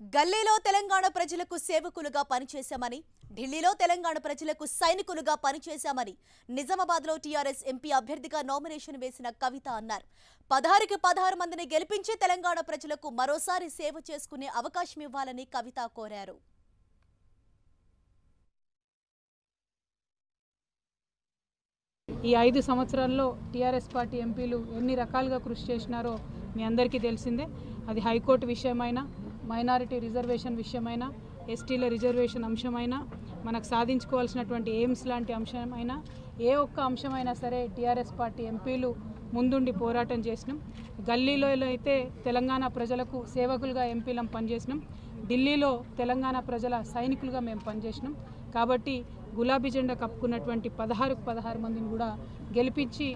గల్లీలో తెలంగాణ ప్రజలకు సేవకులుగా పనిచేశామని, ఢిల్లీలో తెలంగాణ ప్రజలకు సైనికులుగా పనిచేశామని నిజామాబాద్లో టీఆర్ఎస్ ఎంపీ అభ్యర్థిగా నామినేషన్ వేసిన కవిత అన్నారు. 16కి 16 మందిని గెలిపించి తెలంగాణ ప్రజలకు మరోసారి సేవ చేసుకునే అవకాశం ఇవ్వాలని కవిత కోరారు. ఈ 5 సంవత్సరాల్లో టీఆర్ఎస్ పార్టీ ఎంపీలు ఎన్ని రకాలుగా కృషి చేసినారో మీ అందరికీ తెలిసిందే. అది హైకోర్టు విషయమైనా, మైనారిటీ రిజర్వేషన్ విషయమైనా, ఎస్టీల రిజర్వేషన్ అంశమైనా, మనకు సాధించుకోవాల్సినటువంటి ఎయిమ్స్ లాంటి అంశమైనా, ఏ ఒక్క అంశమైనా సరే టీఆర్ఎస్ పార్టీ ఎంపీలు ముందుండి పోరాటం చేసినాం. గల్లీలో అయితే తెలంగాణ ప్రజలకు సేవకులుగా ఎంపీలం పనిచేసినాం. ఢిల్లీలో తెలంగాణ ప్రజల సైనికులుగా మేము పనిచేసినాం. కాబట్టి గులాబీ జెండా కప్పుకున్నటువంటి 16కు 16 మందిని కూడా గెలిపించి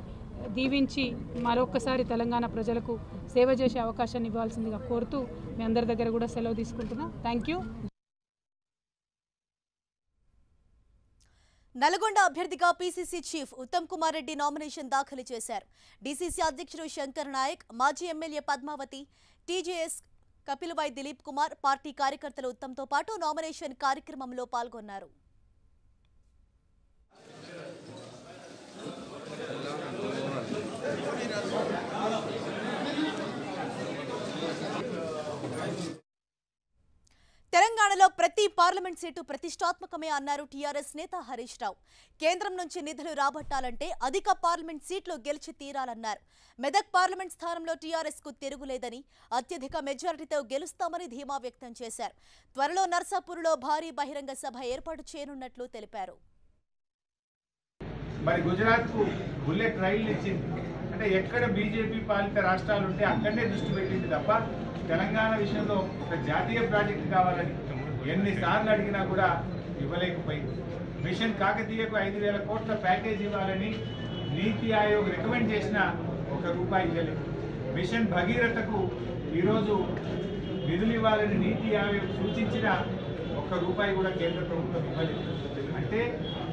దీవించి మరొకసారి తెలంగాణ ప్రజలకు సేవ చేసే అవకాశాన్ని ఇవ్వాల్సిందిగా కోరుతూ మీ అందరి దగ్గర కూడా సెలవు తీసుకుంటున్నా. Thank you. నల్గొండ అభ్యర్థిగా PCC chief Uttam Kumar Reddy nomination దాఖలు చేశారు. డీసీసీ అధ్యక్షుడు శంకర్ నాయక్, మాజీ MLA Padmavathi, TJS Kapilavai Dileep Kumar, party కార్యకర్తలు ఉత్తమ్తో పాటు నామినేషన్ కార్యక్రమంలో పాల్గొన్నారు. తెలంగాణలో ప్రతి పార్లమెంట్ సీటు ప్రతిష్టాత్మకమే అన్నారు టీఆర్ఎస్ నేత హరీష్ రావు. కేంద్రం నుంచి నిధులు రాబట్టాలంటే అధిక పార్లమెంట్ సీట్లు గెలిచి తీరాలన్నారు. మెదక్ పార్లమెంట్ స్థానంలో టీఆర్ఎస్ కు తిరుగులేదని, అత్యధిక మెజారిటీతో గెలుస్తామని ధీమా వ్యక్తం చేశారు. త్వరలో నర్సాపూర్లో భారీ బహిరంగ సభ ఏర్పాటు చేయనున్నట్లు తెలిపారు. మరి గుజరాత్ కు బుల్లెట్ రైళ్లు ఇచ్చింది అంటే ఎక్కడ బీజేపీ పాలిత రాష్ట్రాలు ఉంటే అక్కడనే దృష్టి పెట్టింది తప్ప తెలంగాణ విషయంలో ఒక జాతీయ ప్రాజెక్టు కావాలని ఎన్నిసార్లు అడిగినా కూడా ఇవ్వలేకపోయింది. మిషన్ కాకతీయకు 5,000 కోట్ల ప్యాకేజ్ ఇవ్వాలని నీతి ఆయోగ్ రికమెండ్ చేసిన ₹1 ఇవ్వలేదు. మిషన్ భగీరథకు ఈరోజు నిధులు ఇవ్వాలని నీతి ఆయోగ్ సూచించిన ₹1 కూడా కేంద్ర ప్రభుత్వం ఇవ్వలేదు. అంటే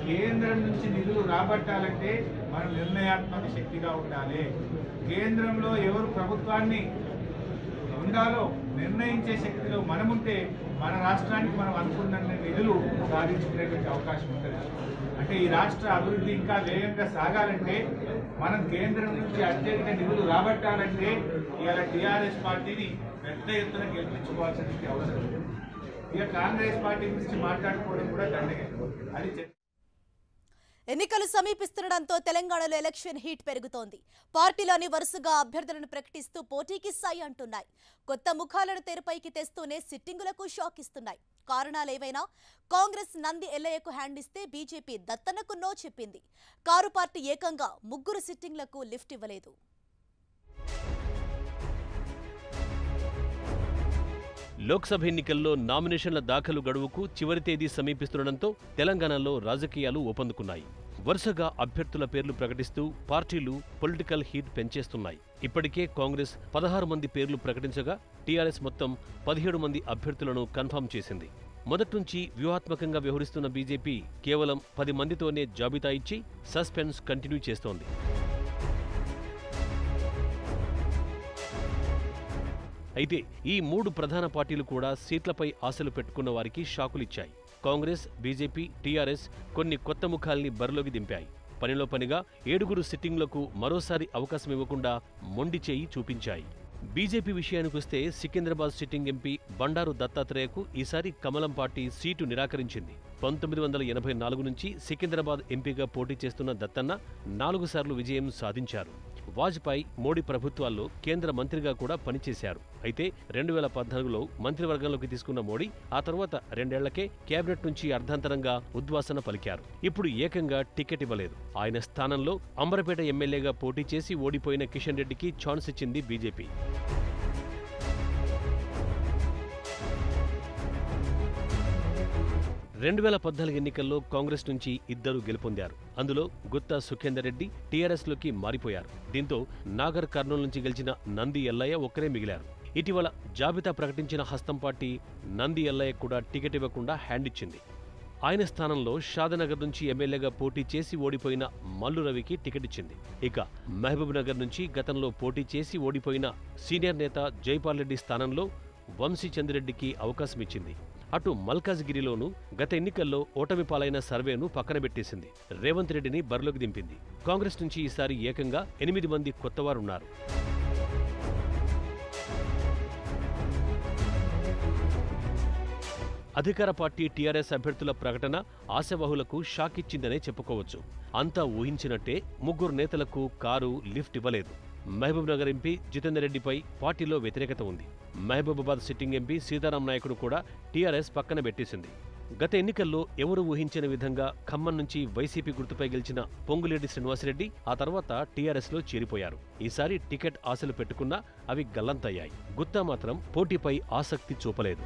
కేంద్రం నుంచి నిధులు రాబట్టాలంటే మనం నిర్ణయాత్మక శక్తిగా ఉండాలి. కేంద్రంలో ఎవరు ప్రభుత్వాన్ని ఉండాలో నిర్ణయించే శక్తిలో మనముంటే మన రాష్ట్రానికి మనం అనుకున్న నిధులు సాధించుకునేటువంటి అవకాశం ఉంటుంది. అంటే ఈ రాష్ట్ర అభివృద్ధి ఇంకా వేగంగా సాగాలంటే మనం కేంద్రం నుంచి అత్యధిక నిధులు రాబట్టాలంటే ఇవాళ టీఆర్ఎస్ పార్టీని పెద్ద ఎత్తున గెలిపించుకోవాల్సిన అవసరం ఉంది. ఇక కాంగ్రెస్ పార్టీ గురించి మాట్లాడుకోవడం కూడా దండగే. అది ఎన్నికలు సమీపిస్తుండటంతో తెలంగాణలో ఎలక్షన్ హీట్ పెరుగుతోంది. పార్టీలోని వరుసగా అభ్యర్థులను ప్రకటిస్తూ పోటీకి సై అంటున్నాయి. కొత్త ముఖాలను తెరపైకి తెస్తూనే సిట్టింగులకు షాక్ ఇస్తున్నాయి. కారణాలేవైనా కాంగ్రెస్ నంది ఎల్లయ్యకు హ్యాండ్ ఇస్తే బీజేపీ దత్తనకు నో చెప్పింది. కారు పార్టీ ఏకంగా 3 సిట్టింగ్లకు లిఫ్ట్ ఇవ్వలేదు. లోక్సభ ఎన్నికల్లో నామినేషన్ల దాఖలు గడువుకు చివరి తేదీ సమీపిస్తుండటంతో తెలంగాణలో రాజకీయాలు ఊపందుకున్నాయి. వరుసగా అభ్యర్థుల పేర్లు ప్రకటిస్తూ పార్టీలు పొలిటికల్ హీట్ పెంచేస్తున్నాయి. ఇప్పటికే కాంగ్రెస్ 16 మంది పేర్లు ప్రకటించగా టీఆర్ఎస్ మొత్తం 17 మంది అభ్యర్థులను కన్ఫర్మ్ చేసింది. మొదటి నుంచి వ్యూహాత్మకంగా వ్యవహరిస్తున్న బీజేపీ కేవలం 10 మందితోనే జాబితా ఇచ్చి సస్పెన్స్ కంటిన్యూ చేస్తోంది. అయితే ఈ 3 ప్రధాన పార్టీలు కూడా సీట్లపై ఆశలు పెట్టుకున్న వారికి షాకులిచ్చాయి. కాంగ్రెస్, బీజేపీ, టీఆర్ఎస్ కొన్ని కొత్త ముఖాల్ని బరిలోకి దింపాయి. పనిలో పనిగా 7 సిట్టింగ్లకు మరోసారి అవకాశం ఇవ్వకుండా మొండి చేయి చూపించాయి. బీజేపీ విషయానికొస్తే సికింద్రాబాద్ సిట్టింగ్ ఎంపీ బండారు దత్తాత్రేయకు ఈసారి కమలం పార్టీ సీటు నిరాకరించింది. 1984 నుంచి సికింద్రాబాద్ ఎంపీగా పోటీ చేస్తున్న దత్తన్న 4 సార్లు విజయం సాధించారు. వాజ్పేయి, మోడీ ప్రభుత్వాల్లో కేంద్ర మంత్రిగా కూడా పనిచేశారు. అయితే 2014లో మంత్రివర్గంలోకి తీసుకున్న మోడీ ఆ తర్వాత 2 ఏళ్లకే కేబినెట్ నుంచి అర్ధాంతరంగా ఉద్వాసన పలికారు. ఇప్పుడు ఏకంగా టికెట్ ఇవ్వలేదు. ఆయన స్థానంలో అంబరపేట ఎమ్మెల్యేగా పోటీ చేసి ఓడిపోయిన కిషన్ రెడ్డికి ఛాన్స్ ఇచ్చింది బీజేపీ. 2014 ఎన్నికల్లో కాంగ్రెస్ నుంచి 2 గెలుపొందారు. అందులో గుత్తా సుఖేందర్ రెడ్డి టీఆర్ఎస్లోకి మారిపోయారు. దీంతో నాగర్ కర్నూలు నుంచి గెలిచిన నంది ఎల్లయ్య ఒక్కరే మిగిలారు. ఇటీవల జాబితా ప్రకటించిన హస్తం పార్టీ నంది ఎల్లయ్య కూడా టికెట్ ఇవ్వకుండా హ్యాండ్ ఇచ్చింది. ఆయన స్థానంలో షాదనగర్ నుంచి ఎమ్మెల్యేగా పోటీ చేసి ఓడిపోయిన మల్లు రవికి టికెట్ ఇచ్చింది. ఇక మహబూబ్ నగర్ నుంచి గతంలో పోటీ చేసి ఓడిపోయిన సీనియర్ నేత జైపాల్ రెడ్డి స్థానంలో వంశీచంద్రెడ్డికి అవకాశమిచ్చింది. అటు మల్కాజ్గిరిలోనూ గత ఎన్నికల్లో ఓటమి పాలైన సర్వేను పక్కనబెట్టేసింది. రేవంత్ రెడ్డిని బరిలోకి దింపింది. కాంగ్రెస్ నుంచి ఈసారి ఏకంగా 8 మంది కొత్తవారున్నారు. అధికార పార్టీ టీఆర్ఎస్ అభ్యర్థుల ప్రకటన ఆశావహులకు షాక్ ఇచ్చిందనే చెప్పుకోవచ్చు. అంతా ఊహించినట్టే 3 నేతలకు కారు లిఫ్ట్ ఇవ్వలేదు. మహబూబ్నగర్ ఎంపీ జితేందర్ రెడ్డిపై పార్టీలో వ్యతిరేకత ఉంది. మహబూబాబాద్ సిట్టింగ్ ఎంపీ సీతారాం నాయకుడు కూడా టీఆర్ఎస్ పక్కన పెట్టేసింది. గత ఎన్నికల్లో ఎవరు ఊహించిన విధంగా ఖమ్మం నుంచి వైసీపీ గుర్తుపై గెలిచిన పొంగులేటి శ్రీనివాసరెడ్డి ఆ తర్వాత టీఆర్ఎస్లో చేరిపోయారు. ఈసారి టికెట్ ఆశలు పెట్టుకున్నా అవి గల్లంతయ్యాయి. గుత్తా మాత్రం పోటీపై ఆసక్తి చూపలేదు.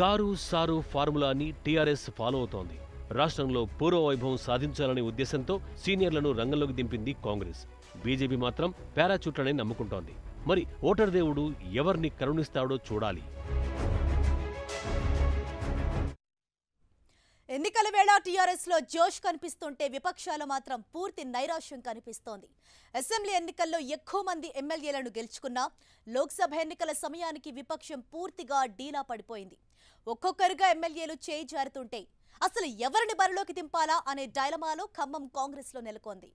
కారు సారు ఫార్ములాని టీఆర్ఎస్ ఫాలో అవుతోంది. రాష్ట్రంలో పూర్వ వైభవం సాధించాలనే ఉద్దేశంతో సీనియర్లను రంగంలోకి దింపింది కాంగ్రెస్. బీజేపీ మాత్రం పారాచూట్లనే నమ్ముకుంటోంది. మరి ఓటర్ దేవుడు ఎవరిని కరుణిస్తాడో చూడాలి. ఎన్నికల వేళ టీఆర్ఎస్ లో జోష్ కనిపిస్తుంటే విపక్షాలు మాత్రం పూర్తి నైరాశ్యం కనిపిస్తోంది. అసెంబ్లీ ఎన్నికల్లో ఎక్కువ మంది ఎమ్మెల్యేలను గెలుచుకున్నా లోక్సభ ఎన్నికల సమయానికి విపక్షం పూర్తిగా డీలా పడిపోయింది. ఒక్కొక్కరుగా ఎమ్మెల్యేలు చేయి జారుతుంటే అసలు ఎవరిని బరిలోకి దింపాలా అనే డైలమాలో ఖమ్మం కాంగ్రెస్ లో నెలకొంది.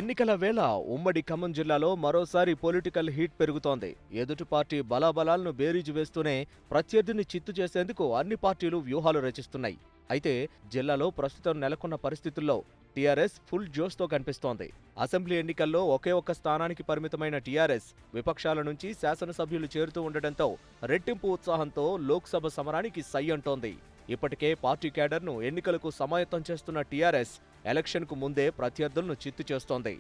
ఎన్నికల వేళ ఉమ్మడి ఖమ్మం జిల్లాలో మరోసారి పొలిటికల్ హీట్ పెరుగుతోంది. ఎదుటి పార్టీ బలాబలాలను బేరీజు వేస్తూనే ప్రత్యర్థిని చిత్తు చేసేందుకు అన్ని పార్టీలు వ్యూహాలు రచిస్తున్నాయి. అయితే జిల్లాలో ప్రస్తుతం నెలకొన్న పరిస్థితుల్లో టీఆర్ఎస్ ఫుల్ జోష్తో కనిపిస్తోంది. అసెంబ్లీ ఎన్నికల్లో ఒకే ఒక్క స్థానానికి పరిమితమైన టీఆర్ఎస్ విపక్షాల నుంచి శాసనసభ్యులు చేరుతూ ఉండటంతో రెట్టింపు ఉత్సాహంతో లోక్సభ సమరానికి సై అంటోంది. ఇప్పటికే పార్టీ క్యాడర్ను ఎన్నికలకు సమాయత్తం చేస్తున్న టీఆర్ఎస్ ఎలక్షన్కు ముందే ప్రత్యర్థులను చిత్తు చేస్తోంది.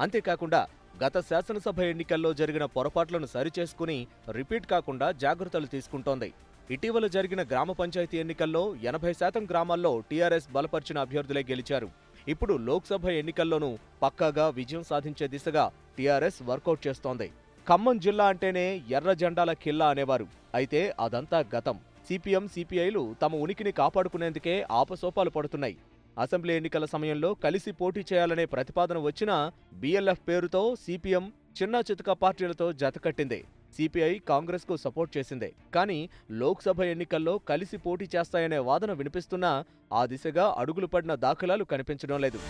అంతేకాకుండా గత శాసనసభ ఎన్నికల్లో జరిగిన పొరపాట్లను సరిచేసుకుని రిపీట్ కాకుండా జాగ్రత్తలు తీసుకుంటోంది. ఇటీవల జరిగిన గ్రామ పంచాయతీ ఎన్నికల్లో 80% గ్రామాల్లో టీఆర్ఎస్ బలపరిచిన అభ్యర్థులే గెలిచారు. ఇప్పుడు లోక్సభ ఎన్నికల్లోనూ పక్కాగా విజయం సాధించే దిశగా టీఆర్ఎస్ వర్కౌట్ చేస్తోంది. ఖమ్మం జిల్లా అంటేనే ఎర్ర జెండాల ఖిల్లా అనేవారు. అయితే అదంతా గతం. సిపిఎం, సిపిఐలు తమ ఉనికిని కాపాడుకునేందుకే ఆపసోపాలు పడుతున్నాయి. అసెంబ్లీ ఎన్నికల సమయంలో కలిసి పోటీ చేయాలనే ప్రతిపాదన వచ్చినా బీఎల్ఎఫ్ పేరుతో సిపిఎం చిన్న చితక పార్టీలతో జతకట్టింది. సిపిఐ కాంగ్రెస్కు సపోర్ట్ చేసిందే. కానీ లోక్సభ ఎన్నికల్లో కలిసి పోటీ చేస్తాయనే వాదన వినిపిస్తున్నా ఆ దిశగా అడుగులు పడిన దాఖలాలు కనిపించడం లేదు.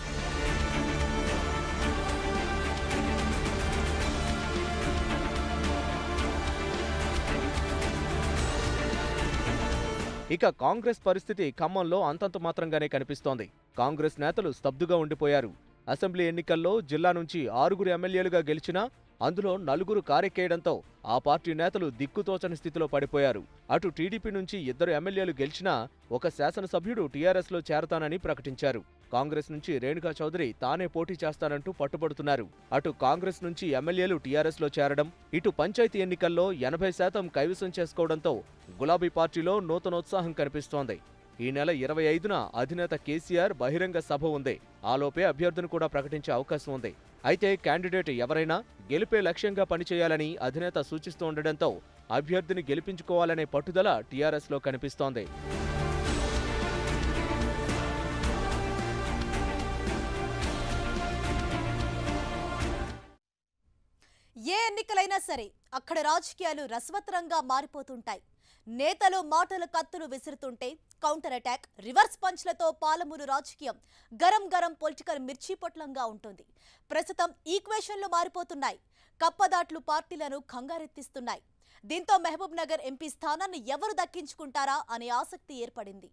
ఇక కాంగ్రెస్ పరిస్థితి ఖమ్మంలో అంతంత మాత్రంగానే కనిపిస్తోంది. కాంగ్రెస్ నేతలు స్తబ్దుగా ఉండిపోయారు. అసెంబ్లీ ఎన్నికల్లో జిల్లా నుంచి 6 ఎమ్మెల్యేలుగా గెలిచినా అందులో 4 కారెక్కేయడంతో ఆ పార్టీ నేతలు దిక్కుతోచని స్థితిలో పడిపోయారు. అటు టీడీపీ నుంచి 2 ఎమ్మెల్యేలు గెలిచినా ఒక శాసనసభ్యుడు టీఆర్ఎస్లో చేరతానని ప్రకటించారు. కాంగ్రెస్ నుంచి రేణుకా చౌదరి తానే పోటీ చేస్తానంటూ పట్టుబడుతున్నారు. అటు కాంగ్రెస్ నుంచి ఎమ్మెల్యేలు టీఆర్ఎస్లో చేరడం, ఇటు పంచాయతీ ఎన్నికల్లో 80% కైవసం చేసుకోవడంతో గులాబీ పార్టీలో నూతనోత్సాహం కనిపిస్తోంది. ఈ నెల 25న అధినేత కేసీఆర్ బహిరంగ సభ ఉంది. ఆలోపే అభ్యర్థిని కూడా ప్రకటించే అవకాశం ఉంది. అయితే క్యాండిడేట్ ఎవరైనా గెలిపే లక్ష్యంగా పనిచేయాలని అధినేత సూచిస్తూ ఉండడంతో అభ్యర్థిని గెలిపించుకోవాలనే పట్టుదల టీఆర్ఎస్లో కనిపిస్తోంది. ఏ ఎన్నికలైనా సరే అక్కడ రాజకీయాలు రసవత్తరంగా మారిపోతుంటాయి. నేతలు మాటలు కత్తులు విసురుతుంటే కౌంటర్ అటాక్, రివర్స్ పంచ్లతో పాలమూరు రాజకీయం గరం గరం పొలిటికల్ మిర్చి పొట్లంగా ఉంటుంది. ప్రస్తుతం ఈక్వేషన్లు మారిపోతున్నాయి. కప్పదాట్లు పార్టీలను కంగారెత్తిస్తున్నాయి. దీంతో మహబూబ్ నగర్ ఎంపీ స్థానాన్ని ఎవరు దక్కించుకుంటారా అనే ఆసక్తి ఏర్పడింది.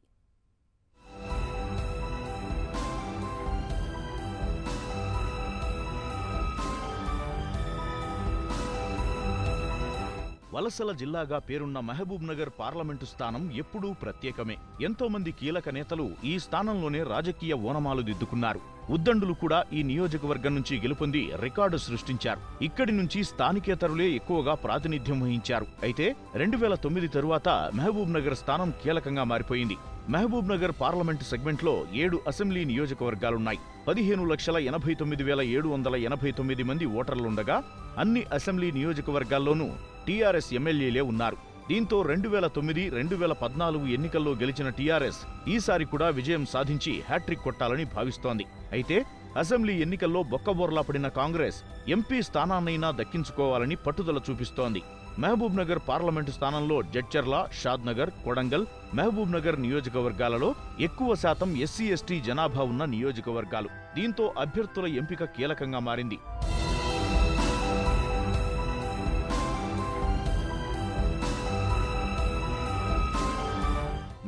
వలసల జిల్లాగా పేరున్న మహబూబ్ నగర్ పార్లమెంటు స్థానం ఎప్పుడూ ప్రత్యేకమే. ఎంతో మంది కీలక నేతలు ఈ స్థానంలోనే రాజకీయ ఓనమాలు దిద్దుకున్నారు. ఉద్దండులు కూడా ఈ నియోజకవర్గం నుంచి గెలుపొంది రికార్డు సృష్టించారు. ఇక్కడి నుంచి స్థానికేతరులే ఎక్కువగా ప్రాతినిధ్యం వహించారు. అయితే 2009 తరువాత మహబూబ్ నగర్ స్థానం కీలకంగా మారిపోయింది. మహబూబ్ నగర్ పార్లమెంటు సెగ్మెంట్లో 7 అసెంబ్లీ నియోజకవర్గాలున్నాయి. 15,89,789 మంది ఓటర్లుండగా అన్ని అసెంబ్లీ నియోజకవర్గాల్లోనూ టీఆర్ఎస్ ఎమ్మెల్యేలే ఉన్నారు. దీంతో 2009, 2014 ఎన్నికల్లో గెలిచిన టీఆర్ఎస్ ఈసారి కూడా విజయం సాధించి హ్యాట్రిక్ కొట్టాలని భావిస్తోంది. అయితే అసెంబ్లీ ఎన్నికల్లో బొక్కబోర్లా పడిన కాంగ్రెస్ ఎంపీ స్థానాన్నైనా దక్కించుకోవాలని పట్టుదల చూపిస్తోంది. మహబూబ్ నగర్ పార్లమెంటు స్థానంలో జడ్చర్ల, షాద్నగర్, కొడంగల్, మహబూబ్ నగర్ నియోజకవర్గాలలో ఎక్కువ శాతం ఎస్సీ ఎస్టీ జనాభా ఉన్న నియోజకవర్గాలు. దీంతో అభ్యర్థుల ఎంపిక కీలకంగా మారింది.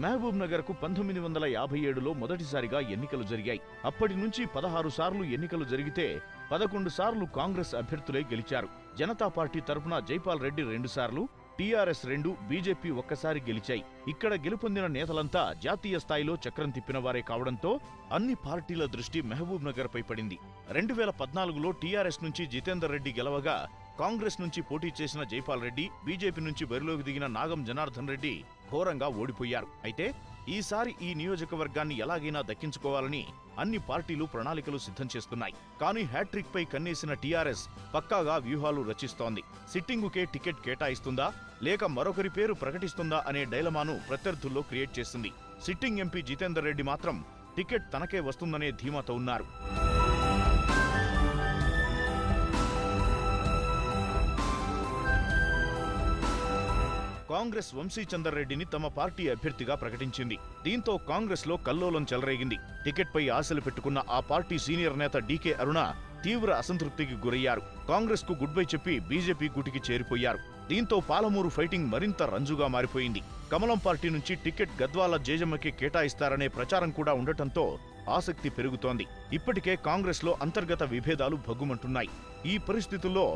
మహబూబ్ నగర్ కు 1957లో మొదటిసారిగా ఎన్నికలు జరిగాయి. అప్పటి నుంచి 16 సార్లు ఎన్నికలు జరిగితే 11 సార్లు కాంగ్రెస్ అభ్యర్థులే గెలిచారు. జనతా పార్టీ తరపున జైపాల్ రెడ్డి 2 సార్లు, టీఆర్ఎస్ 2, బీజేపీ ఒక్కసారి గెలిచాయి. ఇక్కడ గెలుపొందిన నేతలంతా జాతీయ స్థాయిలో చక్రం తిప్పిన వారే కావడంతో అన్ని పార్టీల దృష్టి మహబూబ్ నగర్ పై పడింది. 2014లో టీఆర్ఎస్ నుంచి జితేందర్ రెడ్డి గెలవగా కాంగ్రెస్ నుంచి పోటీ చేసిన జైపాల్ రెడ్డి, బీజేపీ నుంచి బరిలోకి దిగిన నాగం జనార్దన్ రెడ్డి ఘోరంగా ఓడిపోయారు. అయితే ఈసారి ఈ నియోజకవర్గాన్ని ఎలాగైనా దక్కించుకోవాలని అన్ని పార్టీలు ప్రణాళికలు సిద్ధం చేస్తున్నాయి. కానీ హ్యాట్రిక్ పై కన్నేసిన టీఆర్ఎస్ పక్కాగా వ్యూహాలు రచిస్తోంది. సిట్టింగుకే టికెట్ కేటాయిస్తుందా లేక మరొకరి పేరు ప్రకటిస్తుందా అనే డైలమాను ప్రత్యర్థుల్లో క్రియేట్ చేసింది. సిట్టింగ్ ఎంపీ జితేందర్ రెడ్డి మాత్రం టికెట్ తనకే వస్తుందనే ధీమాతో ఉన్నారు. కాంగ్రెస్ వంశీచందర్ రెడ్డిని తమ పార్టీ అభ్యర్థిగా ప్రకటించింది. దీంతో కాంగ్రెస్ లో కల్లోలం చెలరేగింది. టికెట్ పై ఆశలు పెట్టుకున్న ఆ పార్టీ సీనియర్ నేత డీకే అరుణ తీవ్ర అసంతృప్తికి గురయ్యారు. కాంగ్రెస్ కు గుడ్ బై చెప్పి బీజేపీ గుటికి చేరిపోయారు. దీంతో పాలమూరు ఫైటింగ్ మరింత రంజుగా మారిపోయింది. కమలం పార్టీ నుంచి టికెట్ గద్వాల జేజమ్మకి కేటాయిస్తారనే ప్రచారం కూడా ఉండటంతో ఆసక్తి పెరుగుతోంది. ఇప్పటికే కాంగ్రెస్ లో అంతర్గత విభేదాలు భగ్గుమంటున్నాయి. ఈ పరిస్థితుల్లో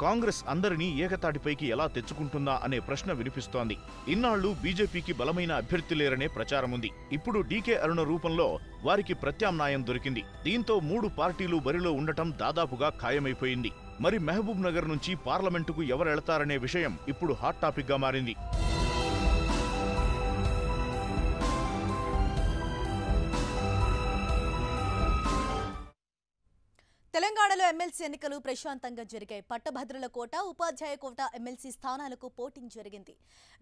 కాంగ్రెస్ అందరినీ ఏకతాటిపైకి ఎలా తెచ్చుకుంటుందా అనే ప్రశ్న వినిపిస్తోంది. ఇన్నాళ్లు బీజేపీకి బలమైన అభ్యర్థి లేరనే ప్రచారముంది. ఇప్పుడు డీకే అరుణ రూపంలో వారికి ప్రత్యామ్నాయం దొరికింది. దీంతో 3 పార్టీలు బరిలో ఉండటం దాదాపుగా ఖాయమైపోయింది. మరి మహబూబ్ నగర్ నుంచి పార్లమెంటుకు ఎవరెళతారనే విషయం ఇప్పుడు హాట్ టాపిక్ గా మారింది. తెలంగాణలో ఎమ్మెల్సీ ఎన్నికలు ప్రశాంతంగా జరిగాయి. పట్టభద్రుల కోట, ఉపాధ్యాయ కోట ఎమ్మెల్సీ స్థానాలకు పోటింగ్ జరిగింది.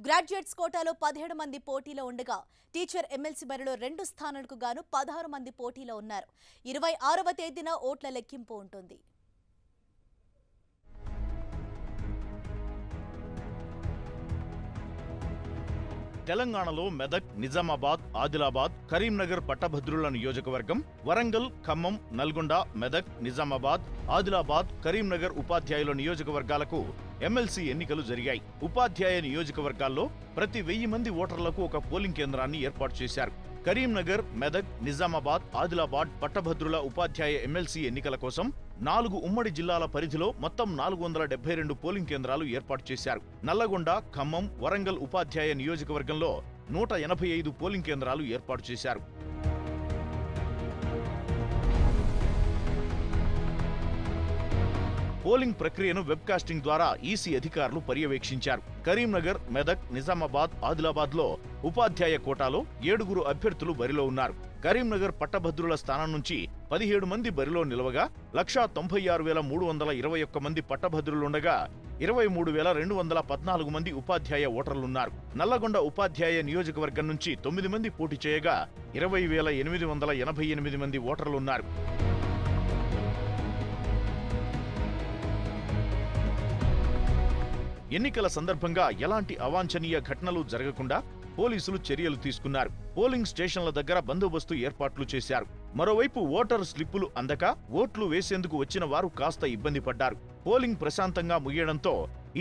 గ్రాడ్యుయేట్స్ కోటాలో 17 మంది పోటీలో ఉండగా టీచర్ ఎమ్మెల్సీ బరిలో 2 స్థానాలకు గాను 16 మంది పోటీలో ఉన్నారు. 26వ తేదీన ఓట్ల లెక్కింపు ఉంటుంది. తెలంగాణలో మెదక్, నిజామాబాద్, ఆదిలాబాద్, కరీంనగర్ పట్టభద్రుల నియోజకవర్గం, వరంగల్, ఖమ్మం, నల్గొండ, మెదక్, నిజామాబాద్, ఆదిలాబాద్, కరీంనగర్ ఉపాధ్యాయుల నియోజకవర్గాలకు ఎమ్మెల్సీ ఎన్నికలు జరిగాయి. ఉపాధ్యాయ నియోజకవర్గాల్లో ప్రతి 1000 మంది ఓటర్లకు ఒక పోలింగ్ కేంద్రాన్ని ఏర్పాటు చేశారు. కరీంనగర్, మెదక్, నిజామాబాద్, ఆదిలాబాద్ పట్టభద్రుల ఉపాధ్యాయ ఎమ్మెల్సీ ఎన్నికల కోసం 4 ఉమ్మడి జిల్లాల పరిధిలో మొత్తం 472 పోలింగ్ కేంద్రాలు ఏర్పాటు చేశారు. నల్లగొండ, ఖమ్మం, వరంగల్ ఉపాధ్యాయ నియోజకవర్గంలో 185 పోలింగ్ కేంద్రాలు ఏర్పాటు చేశారు. పోలింగ్ ప్రక్రియను వెబ్కాస్టింగ్ ద్వారా ఈసీ అధికారులు పర్యవేక్షించారు. కరీంనగర్, మెదక్, నిజామాబాద్, ఆదిలాబాద్లో ఉపాధ్యాయ కోటాలో 7 అభ్యర్థులు బరిలో ఉన్నారు. కరీంనగర్ పట్టభద్రుల స్థానం నుంచి 17 మంది బరిలో నిలవగా 1,96,321 మంది పట్టభద్రులుండగా 23,214 మంది ఉపాధ్యాయ ఓటర్లున్నారు. నల్లగొండ ఉపాధ్యాయ నియోజకవర్గం నుంచి 9 మంది పోటీ చేయగా 20,888 మంది ఓటర్లున్నారు. ఎన్నికల సందర్భంగా ఎలాంటి అవాంఛనీయ ఘటనలు జరగకుండా పోలీసులు చర్యలు తీసుకున్నారు. పోలింగ్ స్టేషన్ల దగ్గర బందోబస్తు ఏర్పాట్లు చేశారు. మరోవైపు ఓటర్ స్లిప్పులు అందక ఓట్లు వేసేందుకు వచ్చిన వారు కాస్త ఇబ్బంది పడ్డారు. పోలింగ్ ప్రశాంతంగా ముగియడంతో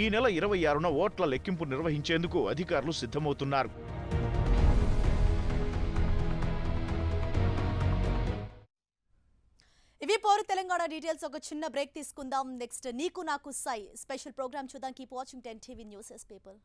ఈ నెల 26న ఓట్ల లెక్కింపు నిర్వహించేందుకు అధికారులు సిద్ధమవుతున్నారు. ఇవి పోరు తెలంగాణ డీటెయిల్స్. ఒక చిన్న బ్రేక్ తీసుకుందాం. నెక్స్ట్ నీకు నాకు సై స్పెషల్ ప్రోగ్రామ్ చూద్దాం. Keep watching 10 TV news people.